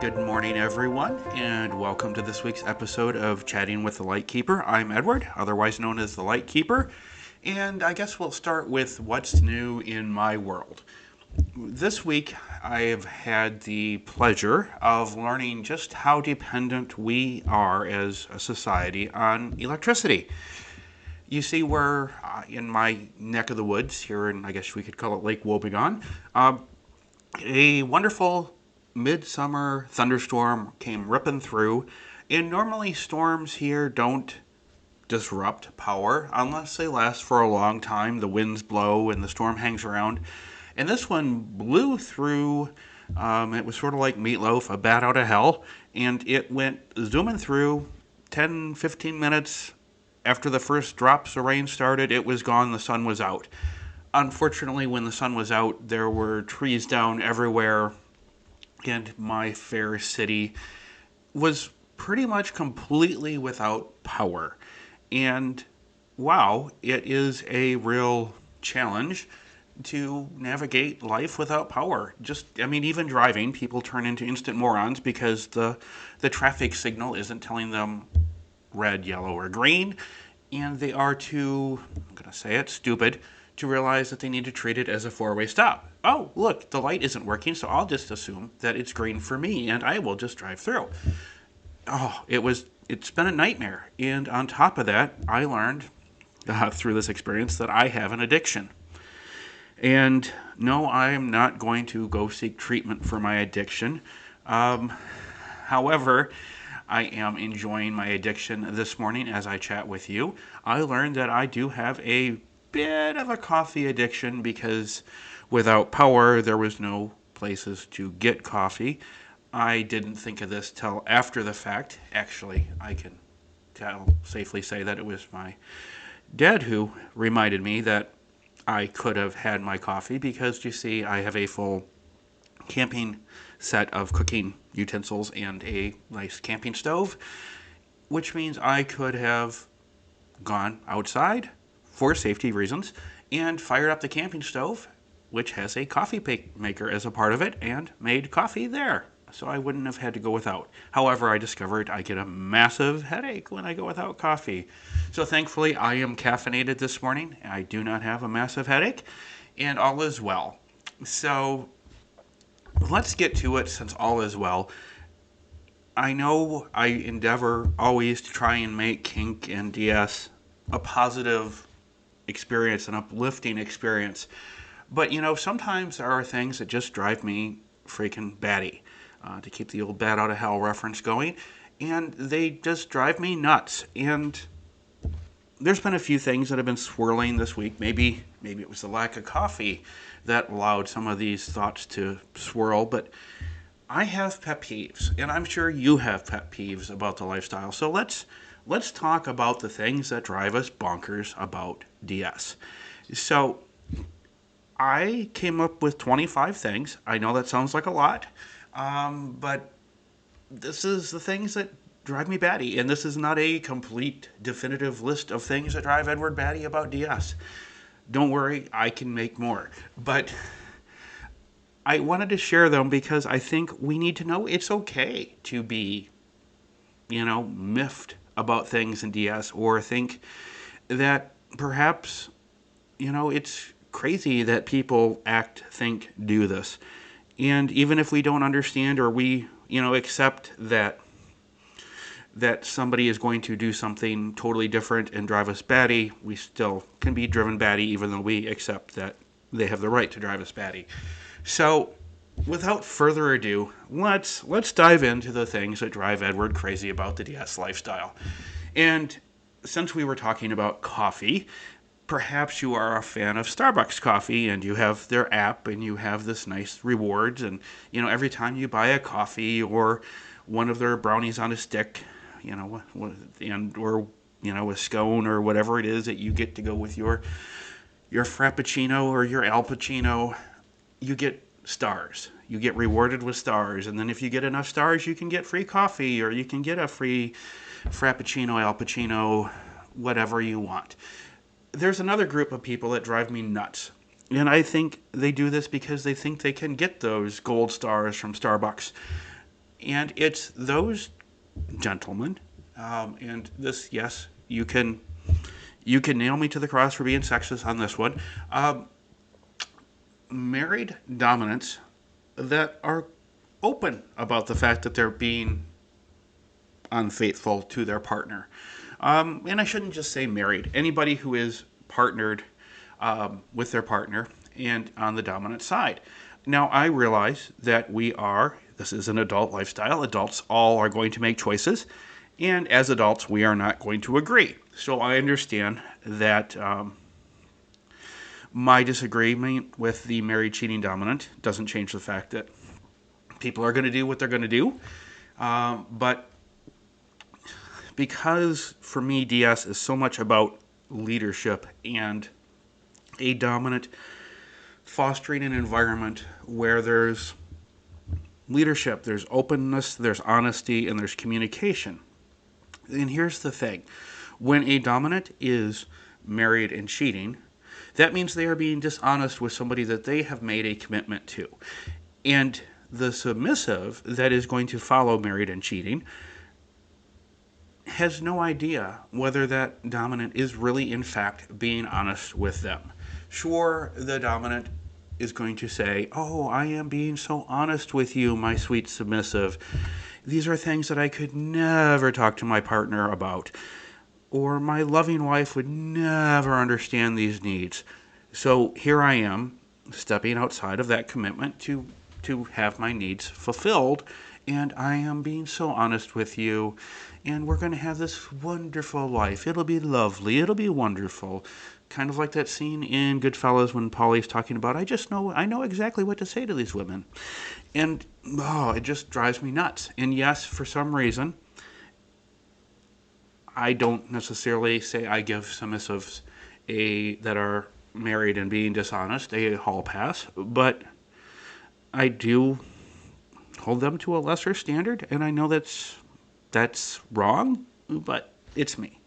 Good morning, everyone, and welcome to this week's episode of Chatting with the Lightkeeper. I'm Edward, otherwise known as the Lightkeeper, and I guess we'll start with what's new in my world. This week, I have had the pleasure of learning just how dependent we are as a society on electricity. You see, we're in my neck of the woods here in, I guess we could call it Lake Wobegon. A wonderful midsummer thunderstorm came ripping through, and normally storms here don't disrupt power unless they last for a long time. The winds blow and the storm hangs around. And this one blew through. It was sort of like Meatloaf, a bat out of hell, and it went zooming through 10, 15 minutes. After the first drops of rain started, it was gone, the sun was out. Unfortunately, when the sun was out, there were trees down everywhere, and my fair city was pretty much completely without power. And wow, it is a real challenge to navigate life without power. Even driving, people turn into instant morons because the traffic signal isn't telling them red, yellow, or green, and they are too, I'm going to say it, stupid to realize that they need to treat it as a four-way stop. Oh, look, the light isn't working, so I'll just assume that it's green for me, and I will just drive through. Oh, it's been a nightmare. And on top of that, I learned through this experience that I have an addiction. And no, I am not going to go seek treatment for my addiction. However, I am enjoying my addiction this morning as I chat with you. I learned that I do have a bit of a coffee addiction because without power, there was no places to get coffee. I didn't think of this till after the fact. Actually, I can safely say that it was my dad who reminded me that I could have had my coffee because, you see, I have a full camping set of cooking utensils and a nice camping stove, which means I could have gone outside for safety reasons and fired up the camping stove, which has a coffee maker as a part of it, and made coffee there. So I wouldn't have had to go without. However, I discovered I get a massive headache when I go without coffee. So thankfully, I am caffeinated this morning. I do not have a massive headache, and all is well. So let's get to it since all is well. I know I endeavor always to try and make kink and DS a positive experience, an uplifting experience. But, sometimes there are things that just drive me freaking batty, to keep the old bat out of hell reference going. And they just drive me nuts. And there's been a few things that have been swirling this week. Maybe it was the lack of coffee that allowed some of these thoughts to swirl. But I have pet peeves, and I'm sure you have pet peeves about the lifestyle. So let's talk about the things that drive us bonkers about DS. So I came up with 25 things. I know that sounds like a lot, but this is the things that drive me batty, and this is not a complete definitive list of things that drive Edward batty about DS. Don't worry, I can make more. But I wanted to share them because I think we need to know it's okay to be, miffed about things in DS, or think that perhaps, it's crazy that people act, think, do this. And even if we don't understand, or we, accept that somebody is going to do something totally different and drive us batty, we still can be driven batty even though we accept that they have the right to drive us batty. So, without further ado, let's dive into the things that drive Edward crazy about the DS lifestyle. And since we were talking about coffee, perhaps you are a fan of Starbucks coffee and you have their app and you have this nice rewards, and every time you buy a coffee or one of their brownies on a stick, or a scone or whatever it is that you get to go with your frappuccino or your alpuccino, you get stars. You get rewarded with stars, and then if you get enough stars, you can get free coffee, or you can get a free frappuccino, alpuccino, whatever you want. There's another group of people that drive me nuts, and I think they do this because they think they can get those gold stars from Starbucks. And it's those gentlemen, and this, yes, you can nail me to the cross for being sexist on this one. Married dominants that are open about the fact that they're being unfaithful to their partner. And I shouldn't just say married. Anybody who is partnered with their partner and on the dominant side. Now, I realize that this is an adult lifestyle. Adults all are going to make choices. And as adults, we are not going to agree. So I understand that my disagreement with the married cheating dominant doesn't change the fact that people are going to do what they're going to do. But because for me, DS is so much about leadership and a dominant fostering an environment where there's leadership, there's openness, there's honesty, and there's communication. And here's the thing. When a dominant is married and cheating, that means they are being dishonest with somebody that they have made a commitment to. And the submissive that is going to follow married and cheating has no idea whether that dominant is really, in fact, being honest with them. Sure, the dominant is going to say, "Oh, I am being so honest with you, my sweet submissive. These are things that I could never talk to my partner about. Or my loving wife would never understand these needs. So here I am, stepping outside of that commitment to have my needs fulfilled, and I am being so honest with you, and we're going to have this wonderful life. It'll be lovely. It'll be wonderful." Kind of like that scene in Goodfellas when Paulie's talking about, I know exactly what to say to these women. And, it just drives me nuts. And yes, for some reason, I don't necessarily say I give submissives that are married and being dishonest a hall pass, but I do hold them to a lesser standard, and I know that's wrong, but it's me.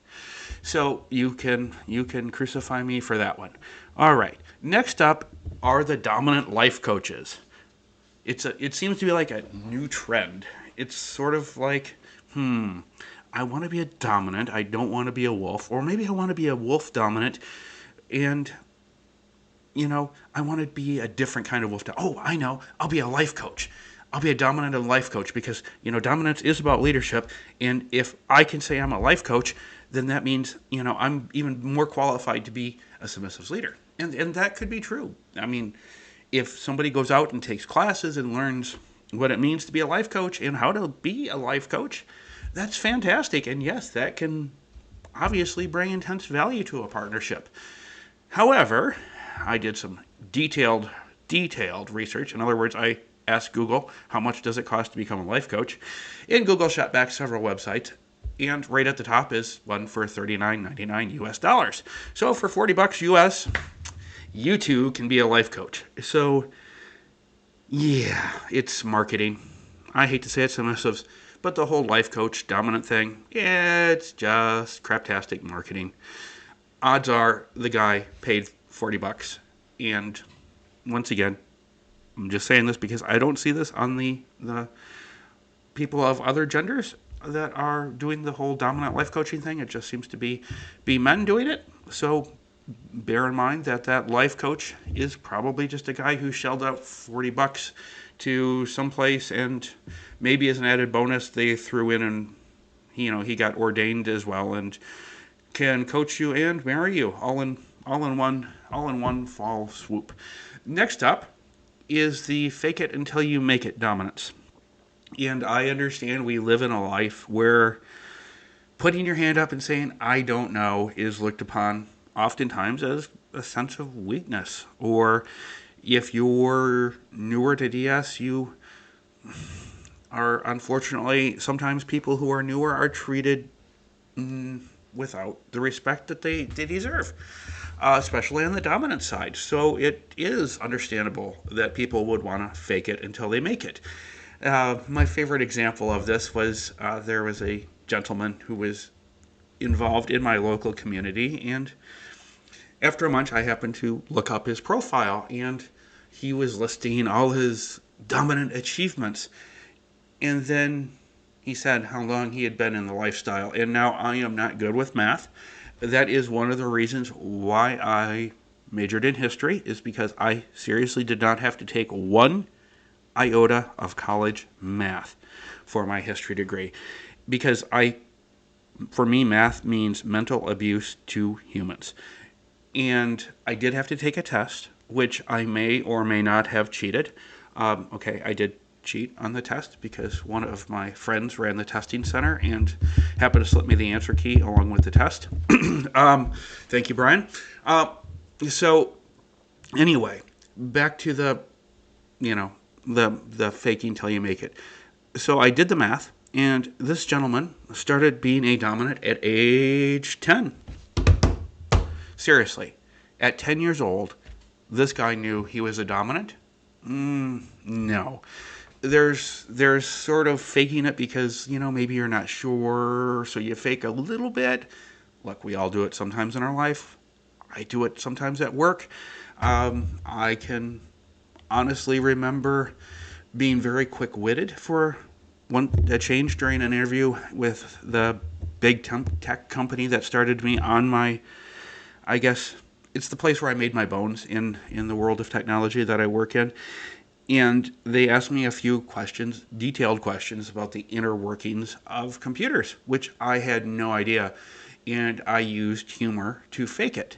So you can crucify me for that one. All right. Next up are the dominant life coaches. It seems to be like a new trend. It's sort of like, I want to be a dominant. I don't want to be a wolf. Or maybe I want to be a wolf dominant. And, I want to be a different kind of wolf. Oh, I know. I'll be a life coach. I'll be a dominant and life coach because, dominance is about leadership. And if I can say I'm a life coach, then that means, I'm even more qualified to be a submissive leader. And that could be true. I mean, if somebody goes out and takes classes and learns what it means to be a life coach and how to be a life coach, that's fantastic. And yes, that can obviously bring intense value to a partnership. However, I did some detailed research. In other words, I asked Google, how much does it cost to become a life coach? And Google shot back several websites. And right at the top is one for $39.99 US dollars. So for $40 US, you too can be a life coach. So, yeah, it's marketing. I hate to say it, submissives, but the whole life coach dominant thing, it's just craptastic marketing. Odds are the guy paid $40. And once again, I'm just saying this because I don't see this on the people of other genders that are doing the whole dominant life coaching thing. It just seems to be men doing it. So bear in mind that life coach is probably just a guy who shelled out $40 to someplace, and maybe as an added bonus they threw in, and he got ordained as well and can coach you and marry you all in one fall swoop. Next up is the fake it until you make it dominance. And I understand we live in a life where putting your hand up and saying, I don't know, is looked upon oftentimes as a sense of weakness. Or if you're newer to DS, you are, unfortunately, sometimes people who are newer are treated without the respect that they deserve, especially on the dominant side. So it is understandable that people would want to fake it until they make it. My favorite example of this was there was a gentleman who was involved in my local community, and after a month I happened to look up his profile, and he was listing all his dominant achievements. And then he said how long he had been in the lifestyle. And now I am not good with math. That is one of the reasons why I majored in history, is because I seriously did not have to take one iota of college math for my history degree. Because for me, math means mental abuse to humans. And I did have to take a test, which I may or may not have cheated. Okay, I did cheat on the test because one of my friends ran the testing center and happened to slip me the answer key along with the test. Thank you, Brian. So anyway, back to the faking till you make it. So I did the math, and this gentleman started being a dominant at age 10. Seriously, at 10 years old, this guy knew he was a dominant? No. There's sort of faking it because, maybe you're not sure, so you fake a little bit. Look, we all do it sometimes in our life. I do it sometimes at work. I can honestly remember being very quick-witted for a change during an interview with the big tech company that started me on my, I guess it's the place where I made my bones in the world of technology that I work in. And they asked me a few questions, detailed questions about the inner workings of computers, which I had no idea. And I used humor to fake it.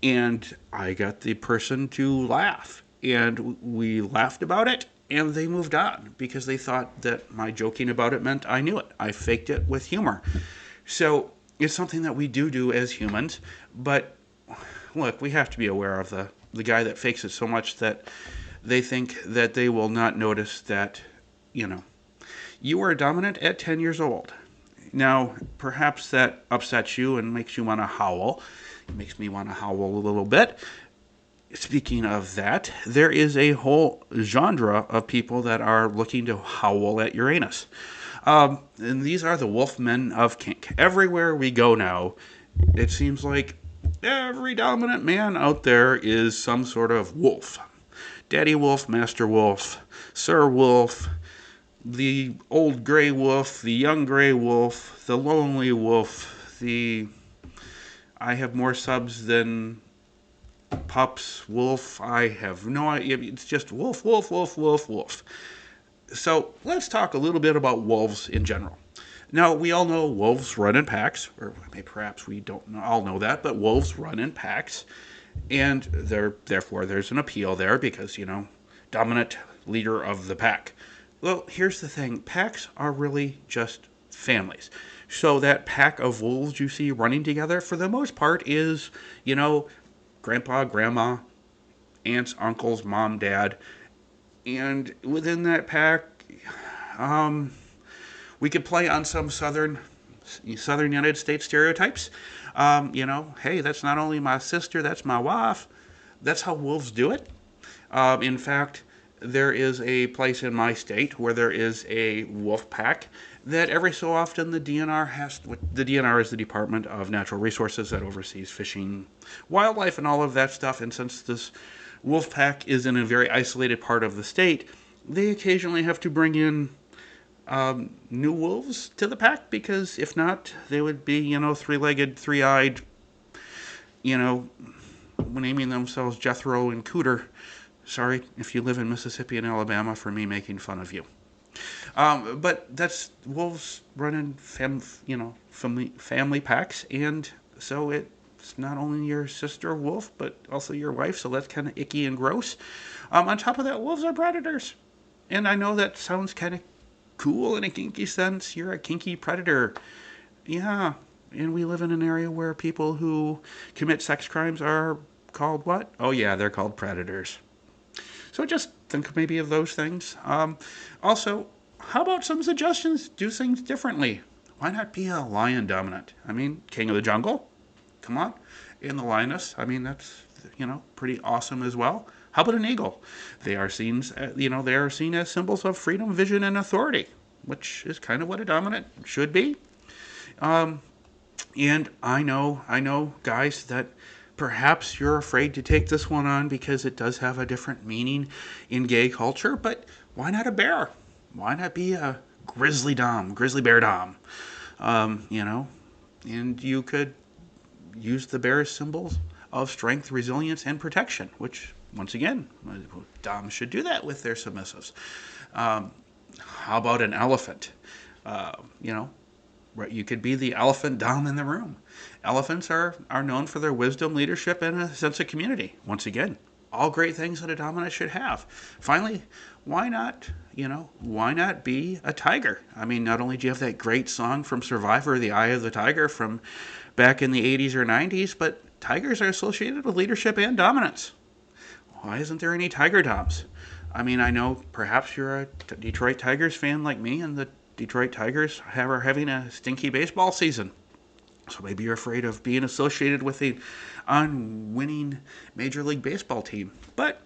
And I got the person to laugh. And we laughed about it, and they moved on because they thought that my joking about it meant I knew it. I faked it with humor. So it's something that we do as humans. But look, we have to be aware of the guy that fakes it so much that they think that they will not notice that, you were a dominant at 10 years old. Now, perhaps that upsets you and makes you want to howl. It makes me want to howl a little bit. Speaking of that, there is a whole genre of people that are looking to howl at Uranus. And these are the wolf men of kink. Everywhere we go now, it seems like every dominant man out there is some sort of wolf. Daddy Wolf, Master Wolf, Sir Wolf, the old gray wolf, the young gray wolf, the lonely wolf, I have more subs than pups wolf. I have no idea. It's just wolf, wolf, wolf, wolf, wolf. So let's talk a little bit about wolves in general. Now, we all know wolves run in packs, or maybe perhaps we don't all know that, but wolves run in packs. And therefore, there's an appeal there because, dominant leader of the pack. Well, here's the thing. Packs are really just families. So that pack of wolves you see running together, for the most part, is, grandpa, grandma, aunts, uncles, mom, dad. And within that pack, we could play on some southern United States stereotypes. Hey, that's not only my sister, that's my wife. That's how wolves do it. In fact, there is a place in my state where there is a wolf pack that every so often the DNR is the Department of Natural Resources that oversees fishing, wildlife, and all of that stuff. And since this wolf pack is in a very isolated part of the state, they occasionally have to bring in new wolves to the pack, because if not, they would be, three-legged, three-eyed, naming themselves Jethro and Cooter. Sorry if you live in Mississippi and Alabama for me making fun of you. But that's wolves running family packs, and so it's not only your sister wolf, but also your wife, so that's kind of icky and gross. On top of that, wolves are predators. And I know that sounds kind of cool in a kinky sense. You're a kinky predator. Yeah, and we live in an area where people who commit sex crimes are called what? Oh yeah, they're called predators. So just think maybe of those things. Also, how about some suggestions? Do things differently. Why not be a lion dominant? I mean, king of the jungle? Come on. And the lioness, that's, pretty awesome as well. How about an eagle? They are seen as symbols of freedom, vision, and authority, which is kind of what a dominant should be. And I know, guys, that perhaps you're afraid to take this one on because it does have a different meaning in gay culture, but why not a bear? Why not be a grizzly dom, grizzly bear dom? You know, and you could use the bear's symbols of strength, resilience, and protection, which, once again, doms should do that with their submissives. How about an elephant? You know, you could be the elephant dom in the room. Elephants are known for their wisdom, leadership, and a sense of community. Once again, all great things that a dominant should have. Finally, why not, why not be a tiger? I mean, not only do you have that great song from Survivor, The Eye of the Tiger, from back in the 80s or 90s, but tigers are associated with leadership and dominance. Why isn't there any tiger doms? I mean, I know perhaps you're a Detroit Tigers fan like me, and the Detroit Tigers are having a stinky baseball season. So maybe you're afraid of being associated with a unwinning Major League Baseball team. But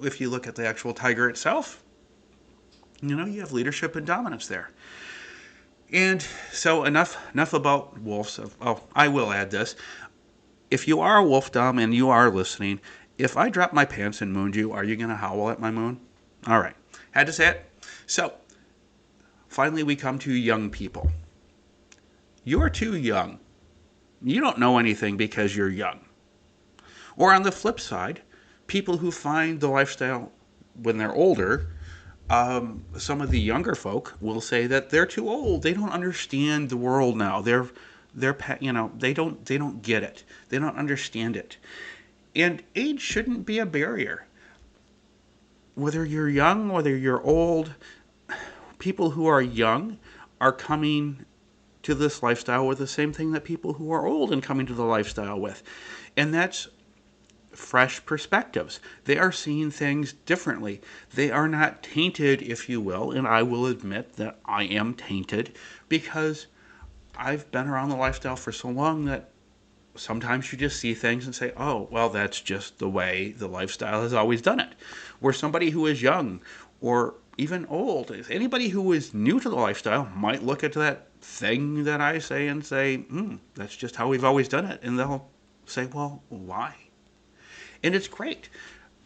if you look at the actual tiger itself, you have leadership and dominance there. And so enough about wolves. I will add this. If you are a wolf dom and you are listening, if I drop my pants and mooned you, are you going to howl at my moon? All right. Had to say it. So finally we come to young people. You're too young. You don't know anything because you're young. Or on the flip side, people who find the lifestyle when they're older, some of the younger folk will say that they're too old. They don't understand the world now. They don't get it. They don't understand it. And age shouldn't be a barrier. Whether you're young, whether you're old, people who are young are coming to this lifestyle with the same thing that people who are old and coming to the lifestyle with. And that's fresh perspectives. They are seeing things differently. They are not tainted, if you will, and I will admit that I am tainted because I've been around the lifestyle for so long that sometimes you just see things and say, oh, well, that's just the way the lifestyle has always done it. Where somebody who is young or even old, anybody who is new to the lifestyle might look at that thing that I say and say, that's just how we've always done it. And they'll say, well, why? And it's great.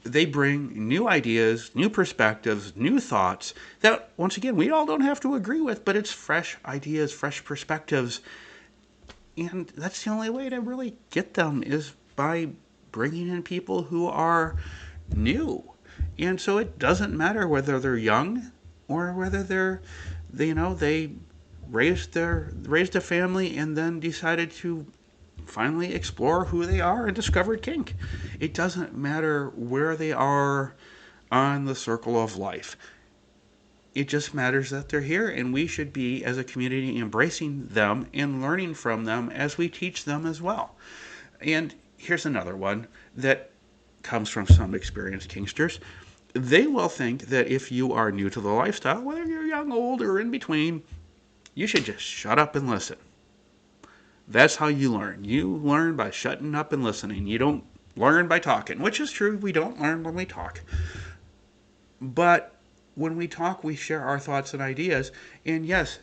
They bring new ideas, new perspectives, new thoughts that, once again, we all don't have to agree with, but it's fresh ideas, fresh perspectives. And that's the only way to really get them is by bringing in people who are new. And so it doesn't matter whether they're young or whether they raised a family and then decided to finally explore who they are and discovered kink. It doesn't matter where they are on the circle of life. It just matters that they're here, and we should be, as a community, embracing them and learning from them as we teach them as well. And here's another one that comes from some experienced kinksters. They will think that if you are new to the lifestyle, whether you're young, old, or in between, you should just shut up and listen. That's how you learn. You learn by shutting up and listening. You don't learn by talking, which is true. We don't learn when we talk. But when we talk, we share our thoughts and ideas. And yes,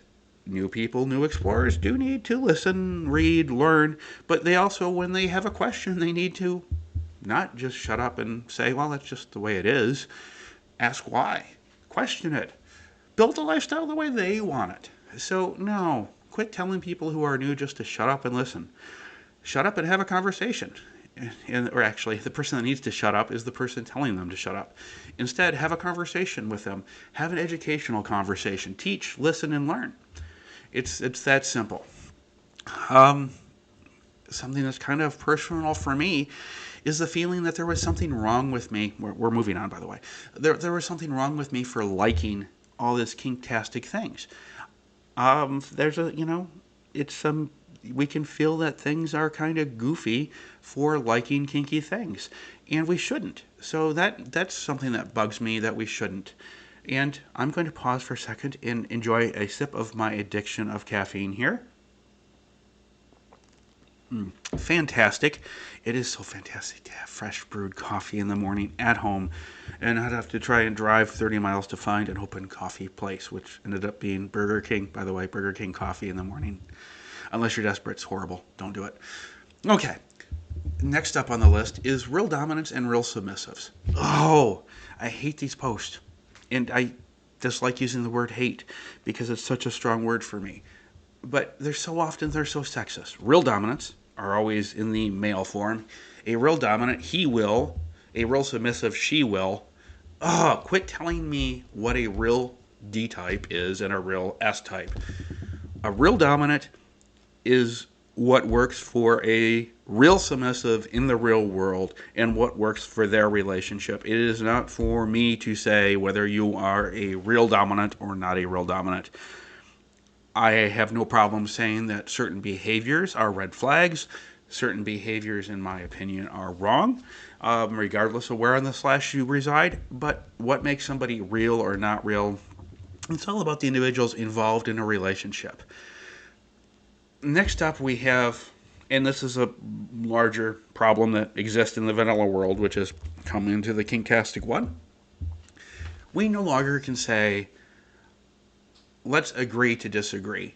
new people, new explorers do need to listen, read, learn. But they also, when they have a question, they need to not just shut up and say, well, that's just the way it is. Ask why. Question it. Build a lifestyle the way they want it. So, no. Quit telling people who are new just to shut up and listen. Shut up and have a conversation. Or actually, the person that needs to shut up is the person telling them to shut up. Instead, have a conversation with them. Have an educational conversation. Teach, listen, and learn. It's that simple. Something that's kind of personal for me is the feeling that there was something wrong with me. We're moving on, by the way. There was something wrong with me for liking all this kinktastic things. We can feel that things are kind of goofy for liking kinky things, and we shouldn't. So that's something that bugs me that we shouldn't. And I'm going to pause for a second and enjoy a sip of my addiction of caffeine here. Fantastic. It is so fantastic to have fresh brewed coffee in the morning at home and not have to try and drive 30 miles to find an open coffee place, which ended up being Burger King. By the way, Burger King coffee in the morning. Unless you're desperate, it's horrible. Don't do it. Okay. Next up on the list is real dominance and real submissives. Oh, I hate these posts. And dislike using the word hate because it's such a strong word for me. But they're so sexist. Real dominants are always in the male form. A real dominant, he will. A real submissive, she will. Quit telling me what a real D type is and a real S type. A real dominant is what works for a real submissive in the real world and what works for their relationship. It is not for me to say whether you are a real dominant or not a real dominant. I have no problem saying that certain behaviors are red flags. Certain behaviors, in my opinion, are wrong, regardless of where on the slash you reside. But what makes somebody real or not real, it's all about the individuals involved in a relationship. Next up, we have, and this is a larger problem that exists in the vanilla world, which has come into the kinktastic one. We no longer can say, let's agree to disagree.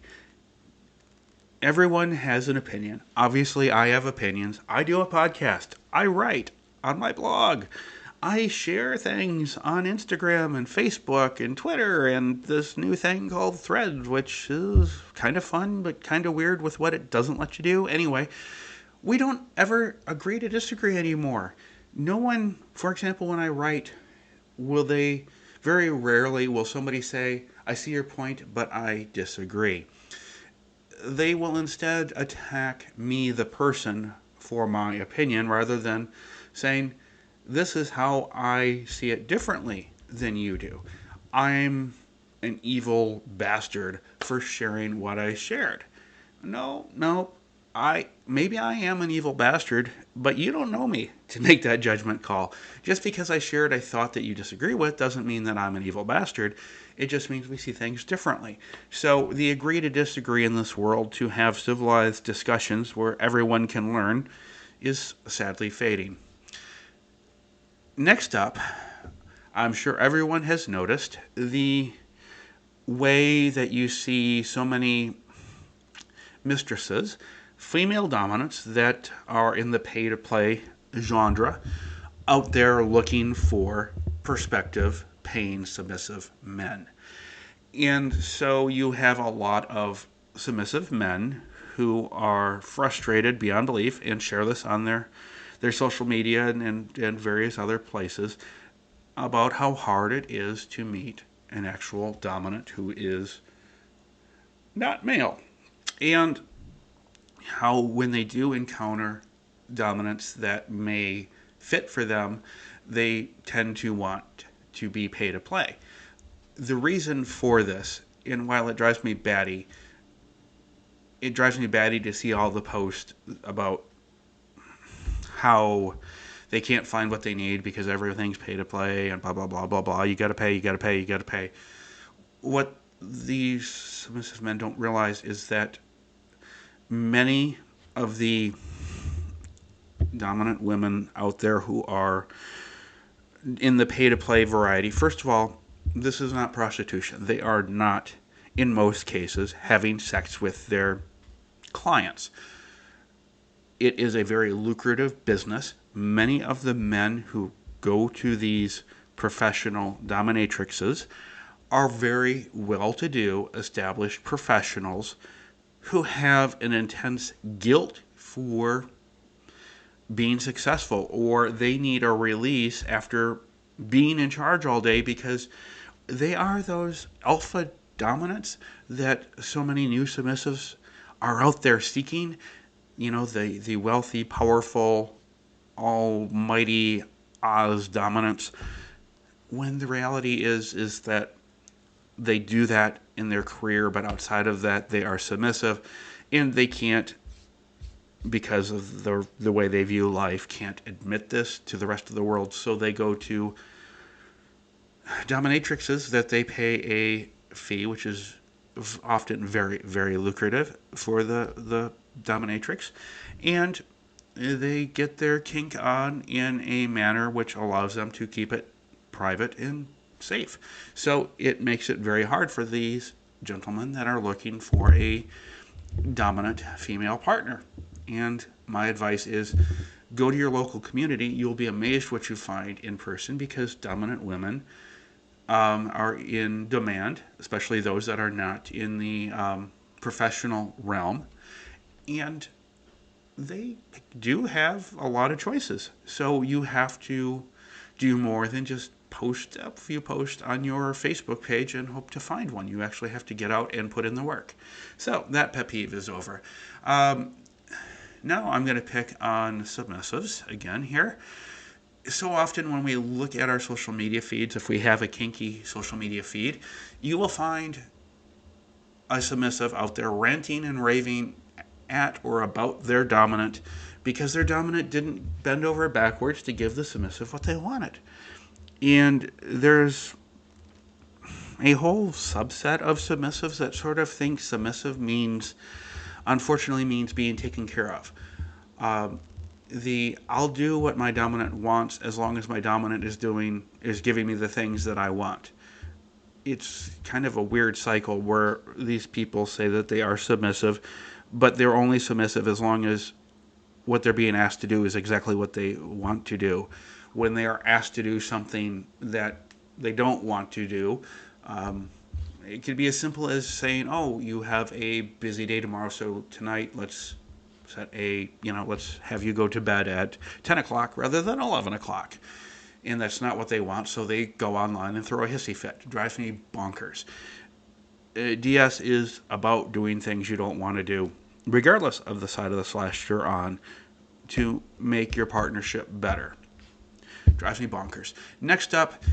Everyone has an opinion. Obviously, I have opinions. I do a podcast. I write on my blog. I share things on Instagram and Facebook and Twitter and this new thing called Threads, which is kind of fun but kind of weird with what it doesn't let you do. Anyway, we don't ever agree to disagree anymore. No one, for example, when I write, very rarely will somebody say, I see your point, but I disagree. They will instead attack me, the person, for my opinion, rather than saying, this is how I see it differently than you do. I'm an evil bastard for sharing what I shared. No, maybe I am an evil bastard, but you don't know me to make that judgment call. Just because I shared a thought that you disagree with doesn't mean that I'm an evil bastard. It just means we see things differently. So the agree to disagree in this world to have civilized discussions where everyone can learn is sadly fading. Next up, I'm sure everyone has noticed the way that you see so many mistresses, female dominants that are in the pay-to-play genre, out there looking for prospective, paying, submissive men. And so you have a lot of submissive men who are frustrated beyond belief and share this on their social media and various other places about how hard it is to meet an actual dominant who is not male. And how when they do encounter dominants that may fit for them, they tend to want to be pay to play. The reason for this, and while it drives me batty to see all the posts about how they can't find what they need because everything's pay to play and blah, blah, blah, blah, blah. You gotta pay. What these submissive men don't realize is that many of the dominant women out there who are in the pay-to-play variety, first of all, this is not prostitution. They are not, in most cases, having sex with their clients. It is a very lucrative business. Many of the men who go to these professional dominatrixes are very well-to-do, established professionals who have an intense guilt for being successful, or they need a release after being in charge all day because they are those alpha dominants that so many new submissives are out there seeking. You know, the wealthy, powerful, almighty Oz dominants, when the reality is that they do that in their career, but outside of that, they are submissive, and they can't, because of the way they view life, can't admit this to the rest of the world, so they go to dominatrixes that they pay a fee, which is often very, very lucrative for the dominatrix, and they get their kink on in a manner which allows them to keep it private and safe. So it makes it very hard for these gentlemen that are looking for a dominant female partner. And my advice is go to your local community. You'll be amazed what you find in person, because dominant women are in demand, especially those that are not in the professional realm. And they do have a lot of choices. So you have to do more than just post a few posts on your Facebook page and hope to find one. You actually have to get out and put in the work. So that pet peeve is over. Now I'm going to pick on submissives again here. So often when we look at our social media feeds, if we have a kinky social media feed, you will find a submissive out there ranting and raving at or about their dominant because their dominant didn't bend over backwards to give the submissive what they wanted. And there's a whole subset of submissives that sort of think submissive unfortunately means being taken care of. I'll do what my dominant wants as long as my dominant is giving me the things that I want. It's kind of a weird cycle where these people say that they are submissive, but they're only submissive as long as what they're being asked to do is exactly what they want to do. When they are asked to do something that they don't want to do, it could be as simple as saying, "Oh, you have a busy day tomorrow, so tonight let's have you go to bed at 10 o'clock rather than 11 o'clock." And that's not what they want, so they go online and throw a hissy fit. It drives me bonkers. DS is about doing things you don't want to do, regardless of the side of the slash you're on, to make your partnership better. Drives me bonkers. Next up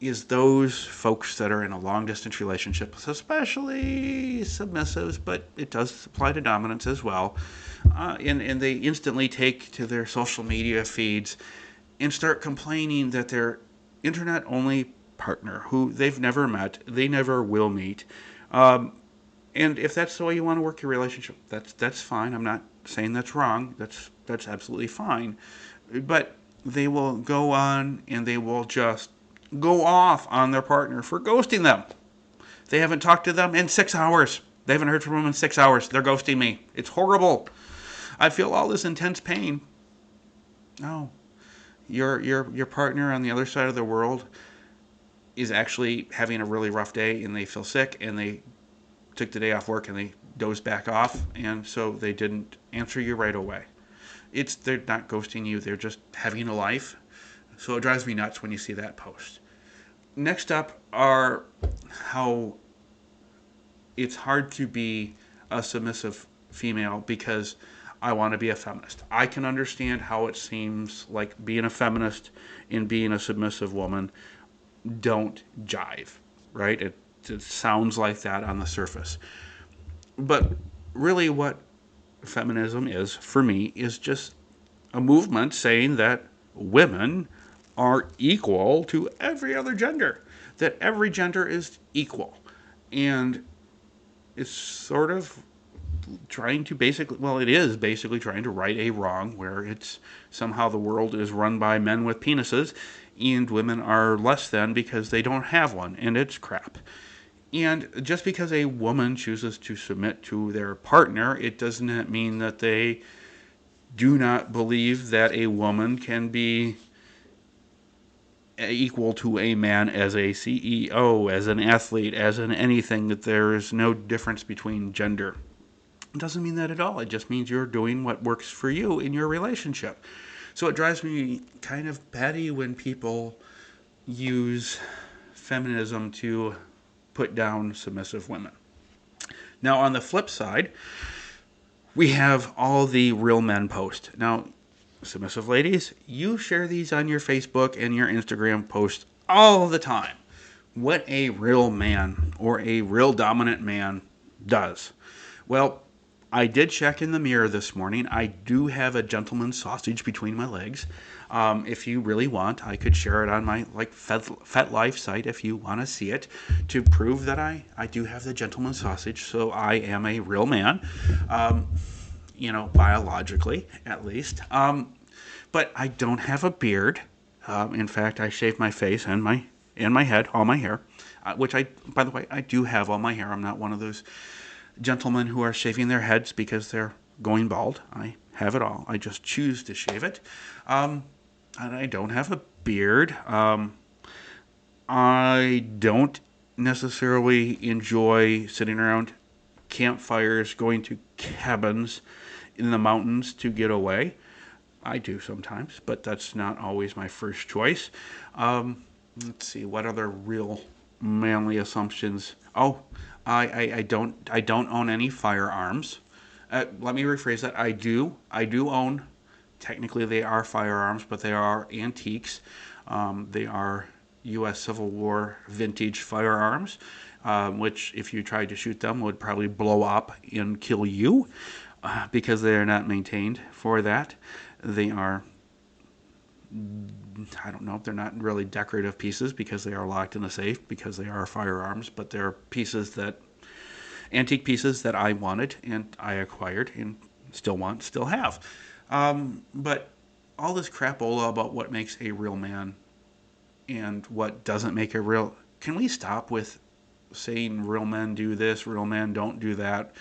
is those folks that are in a long-distance relationship, especially submissives, but it does apply to dominants as well. And they instantly take to their social media feeds and start complaining that their internet-only partner, who they've never met, they never will meet, and if that's the way you want to work your relationship, that's fine. I'm not saying that's wrong. That's absolutely fine. But they will go on and they will just go off on their partner for ghosting them. They haven't talked to them in 6 hours. They haven't heard from them in 6 hours. They're ghosting me. It's horrible. I feel all this intense pain. No. Your partner on the other side of the world is actually having a really rough day and they feel sick and they took the day off work and they dozed back off, and so they didn't answer you right away. They're not ghosting you, they're just having a life. So it drives me nuts when you see that post. Next up are how it's hard to be a submissive female because I want to be a feminist. I can understand how it seems like being a feminist and being a submissive woman don't jive, right? It sounds like that on the surface. But really what feminism is, for me, is just a movement saying that women are equal to every other gender, that every gender is equal. And it's sort of trying to it is basically trying to right a wrong where it's somehow the world is run by men with penises and women are less than because they don't have one, and it's crap. And just because a woman chooses to submit to their partner, it does not mean that they do not believe that a woman can be equal to a man as a CEO, as an athlete, as an anything, that there is no difference between gender. It doesn't mean that at all. It just means you're doing what works for you in your relationship. So it drives me kind of batty when people use feminism to put down submissive women. Now, on the flip side, we have all the real men post. Now, submissive ladies, you share these on your Facebook and your Instagram posts all the time. What a real man or a real dominant man does. Well, I did check in the mirror this morning. I do have a gentleman's sausage between my legs. If you really want, I could share it on my FetLife site if you want to see it, to prove that I do have the gentleman's sausage. So I am a real man, biologically at least. But I don't have a beard. In fact, I shave my face and my head, all my hair, which by the way, I do have all my hair. I'm not one of those gentlemen who are shaving their heads because they're going bald. I have it all. I just choose to shave it. And I don't have a beard. I don't necessarily enjoy sitting around campfires, going to cabins in the mountains to get away. I do sometimes, but that's not always my first choice. Um, let's see, what other real manly assumptions? Oh, I don't own any firearms. Let me rephrase that. I do own. Technically, they are firearms, but they are antiques. They are U.S. Civil War vintage firearms, which, if you tried to shoot them, would probably blow up and kill you because they are not maintained for that. They are, I don't know, if they're not really decorative pieces because they are locked in a safe because they are firearms, but they're antique pieces that I wanted and I acquired and still want, still have. But all this crapola about what makes a real man and what doesn't make a real. Can we stop with saying real men do this, real men don't do that?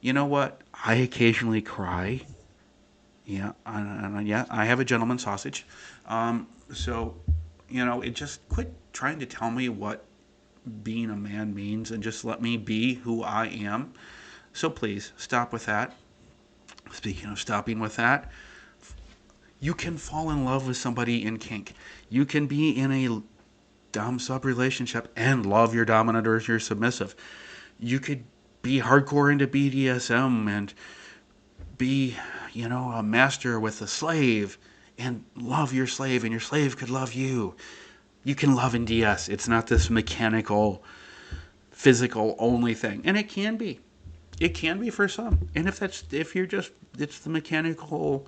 You know what? I occasionally cry. Yeah, yeah, I have a gentleman sausage. So, it just quit trying to tell me what being a man means and just let me be who I am. So please stop with that. Speaking of stopping with that, you can fall in love with somebody in kink. You can be in a dom sub relationship and love your dominant or your submissive. You could be hardcore into BDSM and be, a master with a slave and love your slave, and your slave could love you. You can love in DS. It's not this mechanical, physical only thing. And it can be. It can be for some. And if you're just, it's the mechanical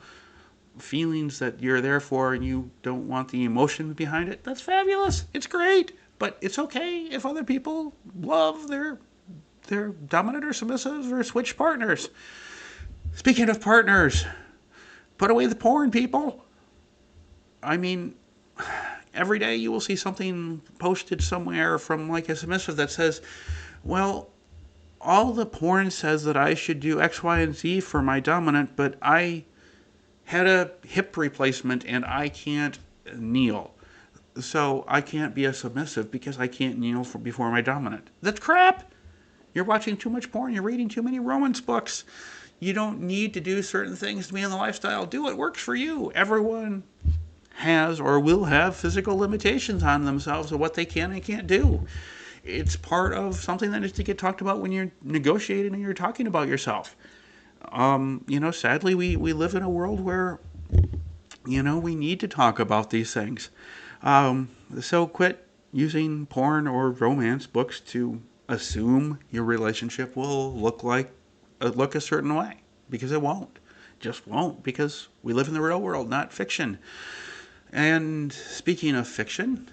feelings that you're there for and you don't want the emotion behind it, that's fabulous. It's great. But it's okay if other people love their dominant or submissive or switch partners. Speaking of partners, put away the porn, people. I mean, every day you will see something posted somewhere from like a submissive that says, well, all the porn says that I should do X, Y, and Z for my dominant, but I had a hip replacement and I can't kneel. So I can't be a submissive because I can't kneel before my dominant. That's crap. You're watching too much porn. You're reading too many romance books. You don't need to do certain things to be in the lifestyle. Do what works for you. Everyone has or will have physical limitations on themselves of what they can and can't do. It's part of something that needs to get talked about when you're negotiating and you're talking about yourself. Sadly, we live in a world where, we need to talk about these things. So quit using porn or romance books to assume your relationship will look a certain way, because it won't. Just won't, because we live in the real world, not fiction. And speaking of fiction,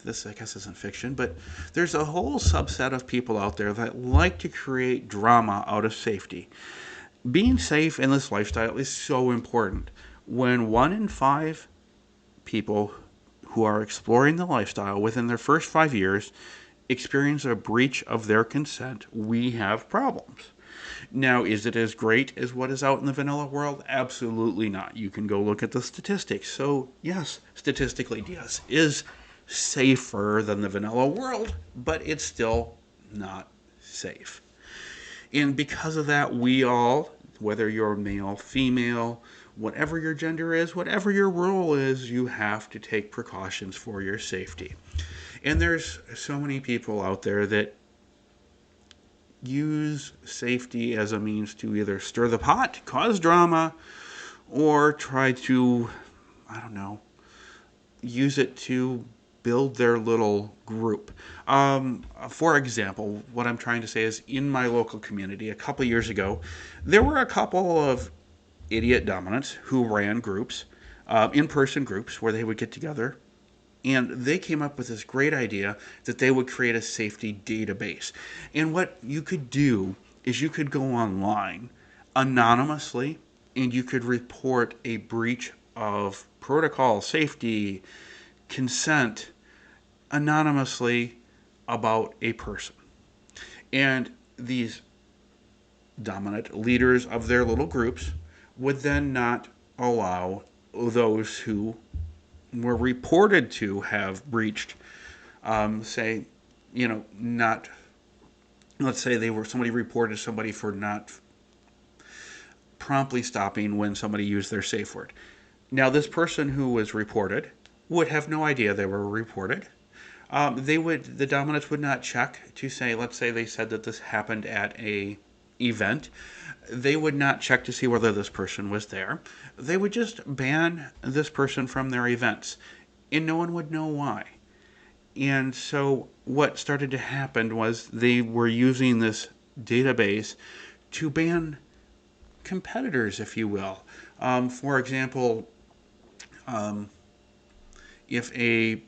this I guess isn't fiction, but there's a whole subset of people out there that like to create drama out of safety. Being safe in this lifestyle is so important. When 1 in 5 people who are exploring the lifestyle within their first 5 years experience a breach of their consent, we have problems. Now, is it as great as what is out in the vanilla world? Absolutely not. You can go look at the statistics. So, yes, statistically, DS is safer than the vanilla world, but it's still not safe. And because of that, we all, whether you're male, female, whatever your gender is, whatever your role is, you have to take precautions for your safety. And there's so many people out there that use safety as a means to either stir the pot, cause drama, or try to, I don't know, use it to build their little group. For example, what I'm trying to say is in my local community a couple years ago, there were a couple of idiot dominants who ran groups, in-person groups where they would get together, and they came up with this great idea that they would create a safety database. And what you could do is you could go online anonymously and you could report a breach of protocol, safety, consent anonymously about a person. And these dominant leaders of their little groups would then not allow those who were reported to have breached, say, not, let's say somebody reported somebody for not promptly stopping when somebody used their safe word. Now, this person who was reported would have no idea they were reported. The dominants would not check to say, let's say they said that this happened at a event. They would not check to see whether this person was there. They would just ban this person from their events, and no one would know why. And so what started to happen was they were using this database to ban competitors, if you will. For example, if a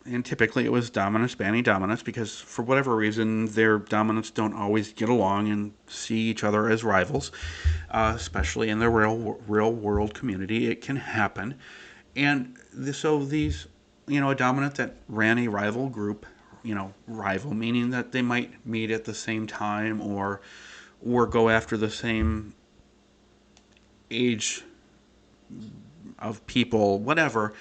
and typically it was dominants banning dominants because for whatever reason their dominants don't always get along and see each other as rivals, especially in the real world community. It can happen, and so these, a dominant that ran a rival group, rival meaning that they might meet at the same time or go after the same age of people, whatever,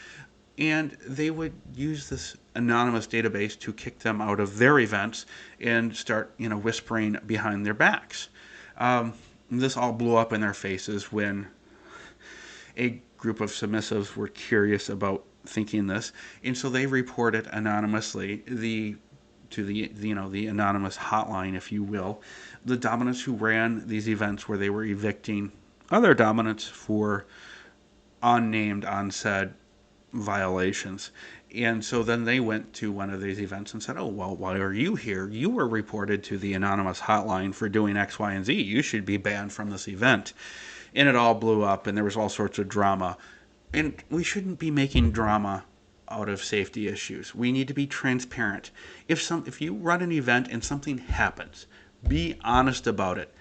and they would use this anonymous database to kick them out of their events and start, whispering behind their backs. This all blew up in their faces when a group of submissives were curious about thinking this, and so they reported anonymously to the anonymous hotline, if you will, the dominants who ran these events where they were evicting other dominants for unnamed, unsaid violations. And so then they went to one of these events and said, oh, well, why are you here? You were reported to the anonymous hotline for doing X, Y, and Z. You should be banned from this event. And it all blew up, and there was all sorts of drama. And we shouldn't be making drama out of safety issues. We need to be transparent. If you run an event and something happens, be honest about it.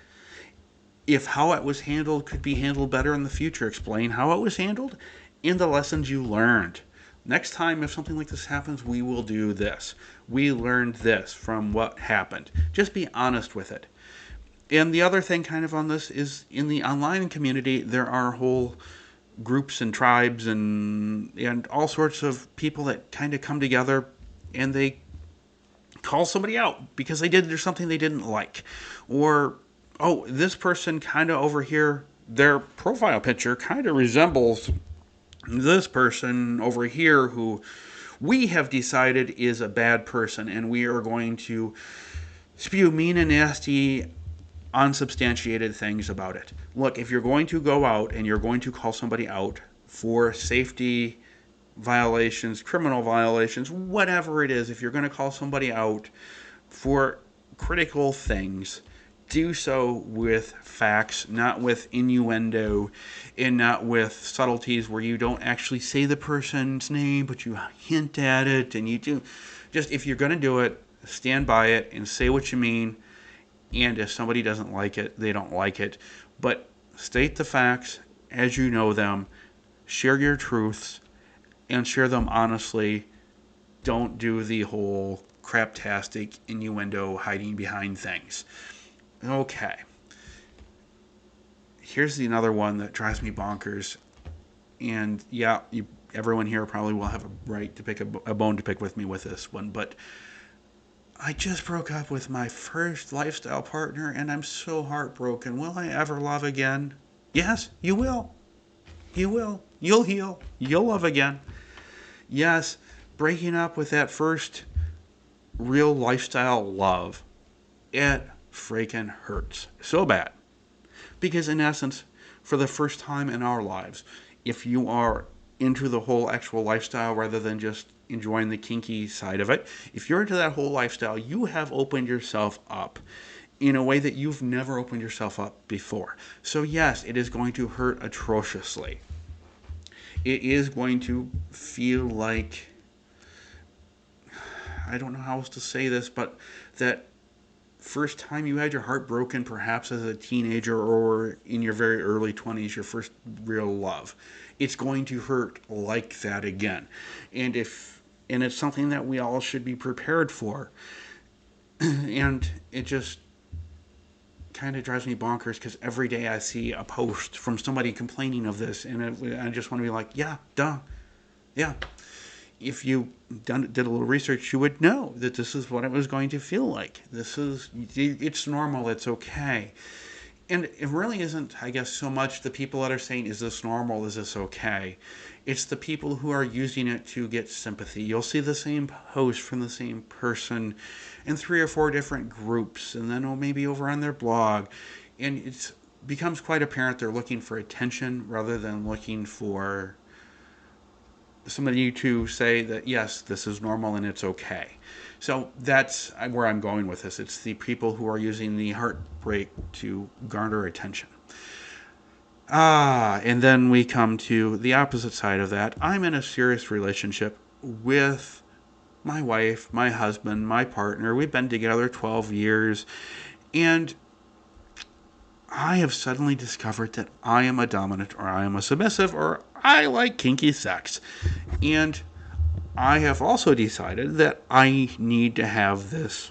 If how it was handled could be handled better in the future, explain how it was handled and the lessons you learned. Next time, if something like this happens, we will do this. We learned this from what happened. Just be honest with it. And the other thing kind of on this is in the online community, there are whole groups and tribes and all sorts of people that kind of come together and they call somebody out because they did something they didn't like. Or, oh, this person kind of over here, their profile picture kind of resembles this person over here who we have decided is a bad person, and we are going to spew mean and nasty, unsubstantiated things about it. Look, if you're going to go out and you're going to call somebody out for safety violations, criminal violations, whatever it is, if you're going to call somebody out for critical things, do so with facts, not with innuendo, and not with subtleties where you don't actually say the person's name, but you hint at it, and you do. Just, if you're going to do it, stand by it and say what you mean, and if somebody doesn't like it, they don't like it. But state the facts as you know them, share your truths, and share them honestly. Don't do the whole craptastic innuendo hiding behind things. Okay. Here's another one that drives me bonkers. And yeah, everyone here probably will have a right to pick a bone to pick with me with this one. But I just broke up with my first lifestyle partner and I'm so heartbroken. Will I ever love again? Yes, you will. You will. You'll heal. You'll love again. Yes, breaking up with that first real lifestyle love, it freaking hurts so bad. Because in essence, for the first time in our lives, if you are into the whole actual lifestyle rather than just enjoying the kinky side of it, if you're into that whole lifestyle, you have opened yourself up in a way that you've never opened yourself up before. So yes, it is going to hurt atrociously. It is going to feel like, I don't know how else to say this, but that first time you had your heart broken, perhaps as a teenager or in your very early 20s, your first real love, it's going to hurt like that again. And it's something that we all should be prepared for. And it just kind of drives me bonkers because every day I see a post from somebody complaining of this, and I just want to be like, yeah, duh. Yeah. If you did a little research, you would know that this is what it was going to feel like. It's normal, it's okay. And it really isn't, I guess, so much the people that are saying, is this normal, is this okay? It's the people who are using it to get sympathy. You'll see the same post from the same person in 3 or 4 different groups, and then maybe over on their blog. And it becomes quite apparent they're looking for attention rather than looking for somebody to say that, yes, this is normal and it's okay. So that's where I'm going with this. It's the people who are using the heartbreak to garner attention. And then we come to the opposite side of that. I'm in a serious relationship with my wife, my husband, my partner. We've been together 12 years. And I have suddenly discovered that I am a dominant, or I am a submissive, or I like kinky sex. And I have also decided that I need to have this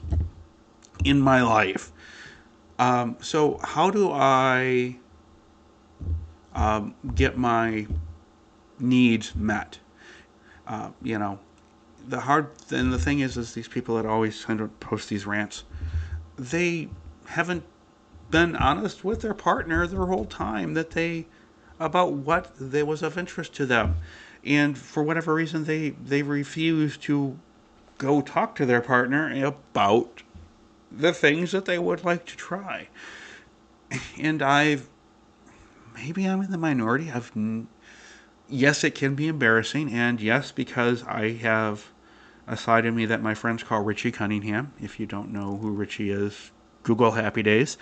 in my life. So how do I get my needs met? You know, the thing is these people that always kind of post these rants, they haven't been honest with their partner their whole time about what was of interest to them. And for whatever reason, they refuse to go talk to their partner about the things that they would like to try. And maybe I'm in the minority. Yes, it can be embarrassing, and yes, because I have a side of me that my friends call Richie Cunningham. If you don't know who Richie is, Google Happy Days.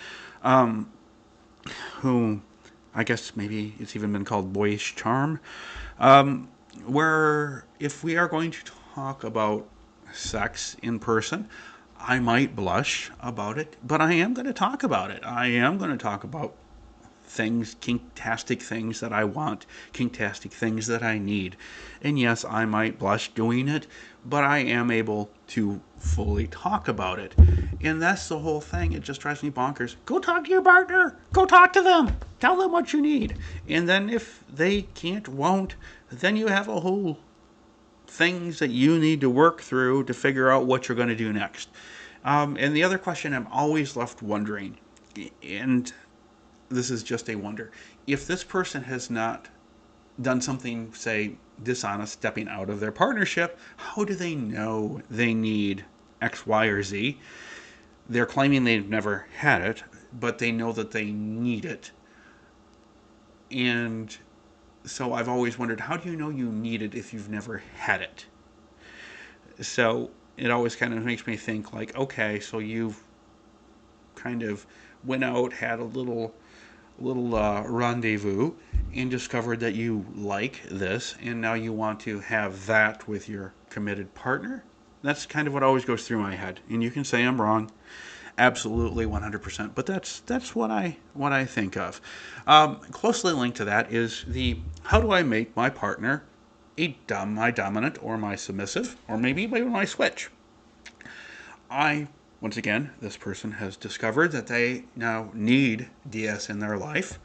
Who I guess maybe it's even been called boyish charm. Where if we are going to talk about sex in person, I might blush about it, but I am going to talk about it. I am going to talk about things, kinktastic things that I want, kinktastic things that I need. And yes, I might blush doing it, but I am able to fully talk about it. And that's the whole thing. It just drives me bonkers. Go talk to your partner. Go talk to them. Tell them what you need. And then if they won't, then you have a whole things that you need to work through to figure out what you're going to do next. And the other question I'm always left wondering, and this is just a wonder, if this person has not done something, say, dishonest, stepping out of their partnership, how do they know they need X, Y, or Z? They're claiming they've never had it, but they know that they need it. And so I've always wondered, how do you know you need it if you've never had it? So it always kind of makes me think, like, okay, so you've kind of went out, had a little rendezvous, and discovered that you like this, and now you want to have that with your committed partner. That's kind of what always goes through my head. And you can say I'm wrong, absolutely 100%, but that's what I think of. Closely linked to that is how do I make my partner my dominant or my submissive, or maybe my switch? Once again, this person has discovered that they now need DS in their life.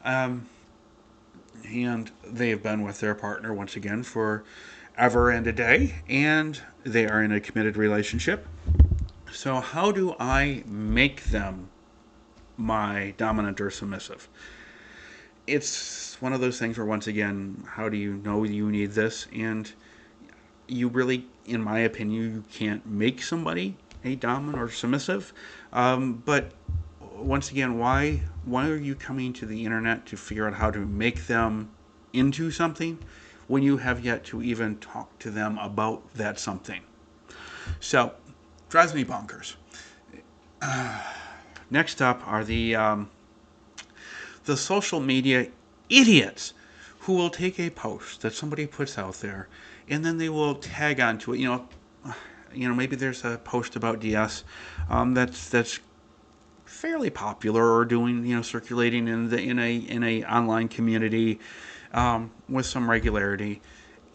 And they have been with their partner, once again, for ever and a day. And they are in a committed relationship. So how do I make them my dominant or submissive? It's one of those things where, once again, how do you know you need this? And you really, in my opinion, you can't make somebody a dominant or submissive. But once again, why are you coming to the internet to figure out how to make them into something when you have yet to even talk to them about that something? So, drives me bonkers. Next up are the social media idiots who will take a post that somebody puts out there and then they will tag onto it. Maybe there's a post about DS that's fairly popular or doing, circulating in a online community with some regularity,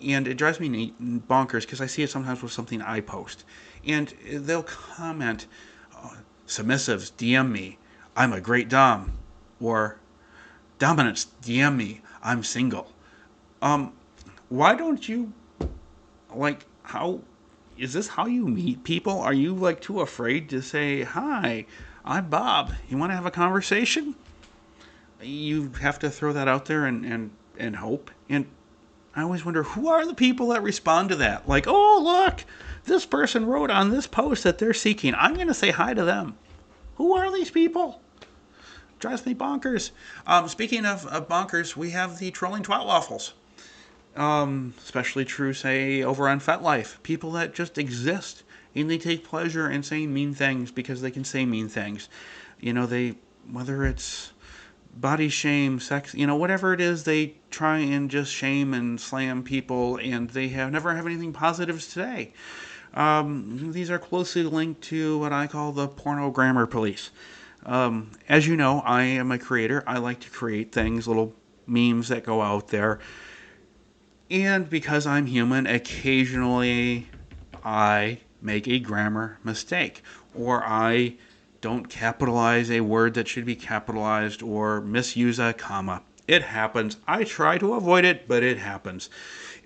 and it drives me bonkers because I see it sometimes with something I post, and they'll comment, "Submissives, DM me, I'm a great dom," or "Dominants, DM me, I'm single." Why don't you Like, how is this how you meet people? Are you like too afraid to say, "Hi, I'm Bob. You want to have a conversation?" You have to throw that out there and hope. And I always wonder, who are the people that respond to that? Like, oh, look, this person wrote on this post that they're seeking. I'm going to say hi to them. Who are these people? Drives me bonkers. Speaking of bonkers, we have the trolling twat waffles. Especially true, say, over on FetLife. People that just exist and they take pleasure in saying mean things because they can say mean things. Whether it's body shame, sex, whatever it is, they try and just shame and slam people, and they never have anything positive to say. These are closely linked to what I call the porno grammar police. As you know, I am a creator. I like to create things, little memes that go out there. And because I'm human, occasionally I make a grammar mistake, or I don't capitalize a word that should be capitalized, or misuse a comma. It happens. I try to avoid it, but it happens.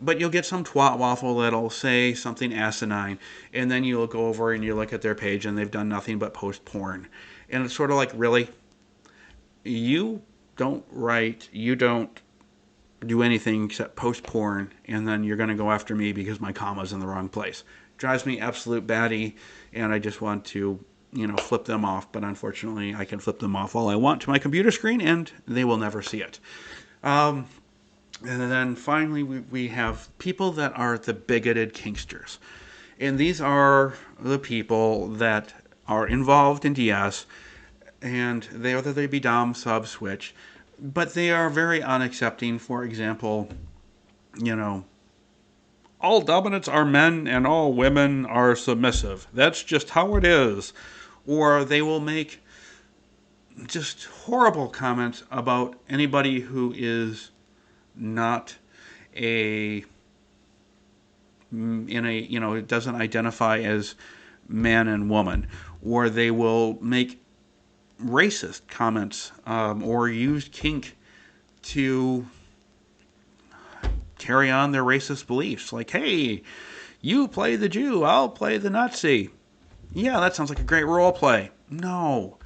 But you'll get some twat waffle that'll say something asinine, and then you'll go over and you look at their page and they've done nothing but post porn. And it's sort of like, really? You don't write, you don't do anything except post porn, and then you're going to go after me because my comma's in the wrong place. Drives me absolute batty, and I just want to, flip them off. But unfortunately, I can flip them off all I want to my computer screen, and they will never see it. And then finally, we have people that are the bigoted kinksters. And these are the people that are involved in DS, and whether they be Dom, Sub, Switch, but they are very unaccepting. For example, all dominants are men and all women are submissive. That's just how it is. Or they will make just horrible comments about anybody who is not it doesn't identify as man and woman. Or they will make racist comments, or use kink to carry on their racist beliefs. Like, hey, you play the Jew, I'll play the Nazi. Yeah, that sounds like a great role play. No.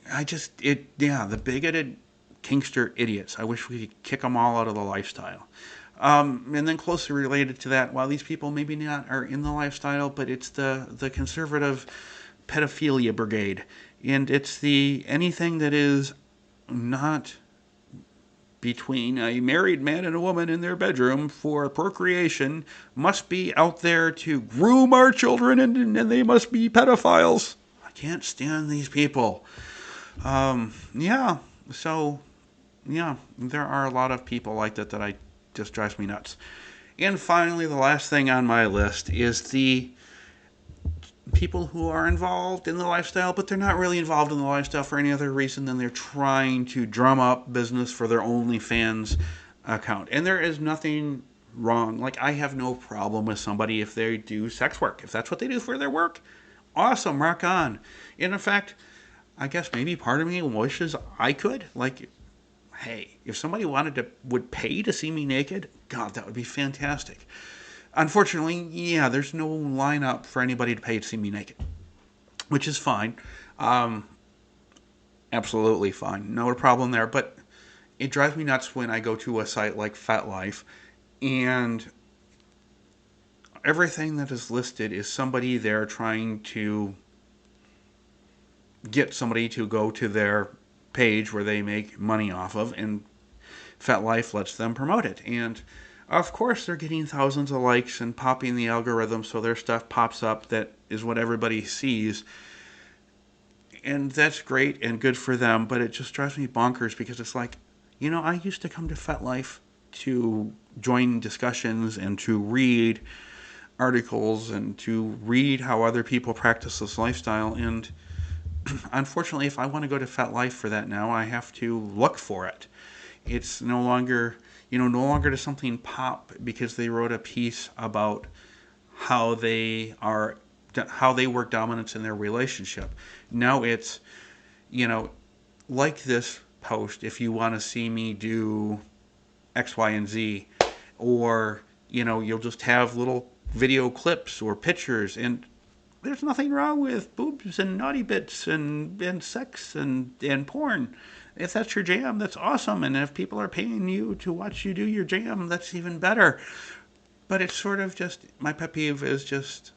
The bigoted kinkster idiots. I wish we could kick them all out of the lifestyle. And then closely related to that, while these people maybe not are in the lifestyle, but it's the conservative pedophilia brigade. And it's anything that is not between a married man and a woman in their bedroom for procreation must be out there to groom our children, and they must be pedophiles. I can't stand these people. There are a lot of people like that I just drives me nuts. And finally, the last thing on my list is the people who are involved in the lifestyle, but they're not really involved in the lifestyle for any other reason than they're trying to drum up business for their OnlyFans account. And there is nothing wrong. Like, I have no problem with somebody if they do sex work. If that's what they do for their work, awesome, rock on. And in fact, I guess maybe part of me wishes I could. Like, hey, if somebody would pay to see me naked, God, that would be fantastic. Unfortunately, there's no lineup for anybody to pay to see me naked, which is fine. Absolutely fine. No problem there. But it drives me nuts when I go to a site like FetLife and everything that is listed is somebody there trying to get somebody to go to their page where they make money off of, and FetLife lets them promote it. And of course, they're getting thousands of likes and popping the algorithm so their stuff pops up. That is what everybody sees. And that's great and good for them, but it just drives me bonkers because it's like, I used to come to FetLife to join discussions and to read articles and to read how other people practice this lifestyle. And unfortunately, if I want to go to FetLife for that now, I have to look for it. It's no longer does something pop because they wrote a piece about how they work dominance in their relationship. Now it's, like this post if you want to see me do X, Y, and Z, or, you'll just have little video clips or pictures, and there's nothing wrong with boobs and naughty bits and sex and porn. If that's your jam, that's awesome. And if people are paying you to watch you do your jam, that's even better. But it's sort of just, my pet peeve is just,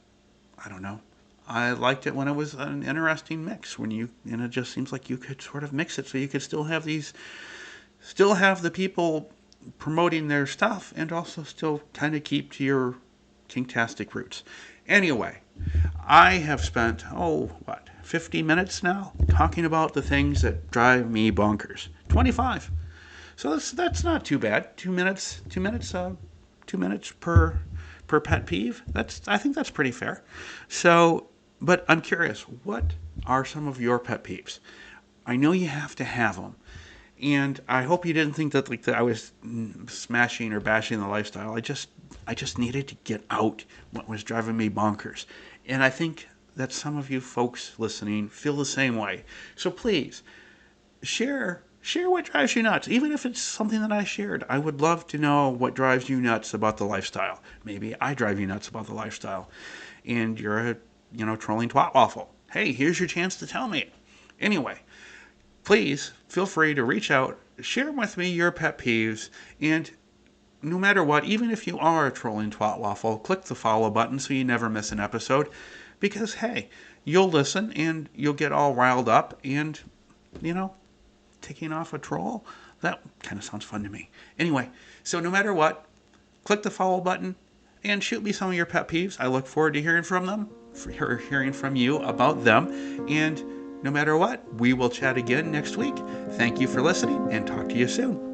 I don't know. I liked it when it was an interesting mix, and it just seems like you could sort of mix it so you could still have the people promoting their stuff and also still kind of keep to your kinktastic roots. Anyway, I have spent, 50 minutes now talking about the things that drive me bonkers. 25. So that's not too bad. 2 minutes, 2 minutes per pet peeve. I think that's pretty fair. So, but I'm curious, what are some of your pet peeves? I know you have to have them. And I hope you didn't think that I was smashing or bashing the lifestyle. I just needed to get out what was driving me bonkers. And I think that some of you folks listening feel the same way. So please, share what drives you nuts. Even if it's something that I shared, I would love to know what drives you nuts about the lifestyle. Maybe I drive you nuts about the lifestyle. And you're a, trolling twat waffle. Hey, here's your chance to tell me. Anyway, please feel free to reach out, share with me your pet peeves, and no matter what, even if you are a trolling twat waffle, click the follow button so you never miss an episode. Because, hey, you'll listen and you'll get all riled up and, ticking off a troll, that kind of sounds fun to me. Anyway, so no matter what, click the follow button and shoot me some of your pet peeves. I look forward to hearing from them, hearing from you about them. And no matter what, we will chat again next week. Thank you for listening and talk to you soon.